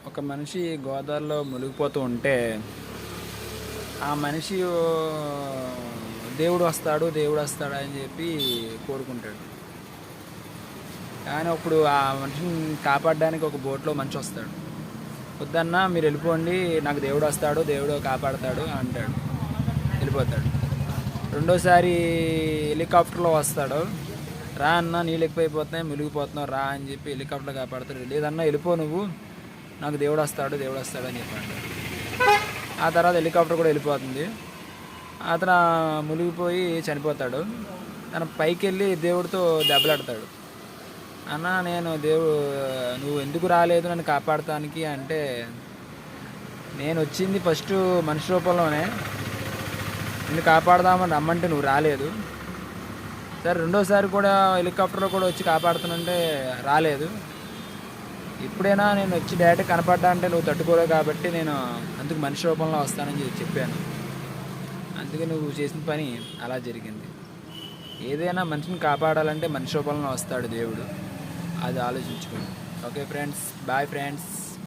ఒక మనిషి గోదావరిలో మునిగిపోతూ ఉంటే ఆ మనిషి దేవుడు వస్తాడు దేవుడు వస్తాడు అని చెప్పి కోరుకుంటాడు. కానీ అప్పుడు ఆ మనిషిని కాపాడడానికి ఒక బోట్లో మనిషి వస్తాడు. వద్దన్నా మీరు వెళ్ళిపోండి, నాకు దేవుడు వస్తాడు దేవుడు కాపాడతాడు అంటాడు, వెళ్ళిపోతాడు. రెండోసారి హెలికాప్టర్లో వస్తాడు. రా అన్న, నీళ్ళు ఎక్కువైపోతున్నాయి, మునిగిపోతున్నావు, రా అని చెప్పి హెలికాప్టర్ కాపాడతాడు. లేదన్నా వెళ్ళిపో నువ్వు, నాకు దేవుడు వస్తాడు అని చెప్పాడు. ఆ తర్వాత హెలికాప్టర్ కూడా వెళ్ళిపోతుంది. అతను మునిగిపోయి చనిపోతాడు. తన పైకి వెళ్ళి దేవుడితో దెబ్బలాడతాడు. అన్న, నువ్వు ఎందుకు రాలేదు నన్ను కాపాడటానికి అంటే, నేను వచ్చింది ఫస్ట్ మనిషి రూపంలోనే, నిన్ను కాపాడదామని రమ్మంటే నువ్వు రాలేదు. సరే రెండోసారి కూడా హెలికాప్టర్లో కూడా వచ్చి కాపాడుతానంటే రాలేదు. ఇప్పుడైనా నేను వచ్చి డైరెక్ట్ కనపడ్డా అంటే నువ్వు తట్టుకోలేవు, కాబట్టి నేను అందుకు మనిషి రూపంలో వస్తానని చెప్పాను. అందుకే నువ్వు చేసిన పని అలా జరిగింది. ఏదైనా మనిషిని కాపాడాలంటే మనిషి రూపంలో వస్తాడు దేవుడు. అది ఆలోచించుకోండి. Okay friends, bye friends.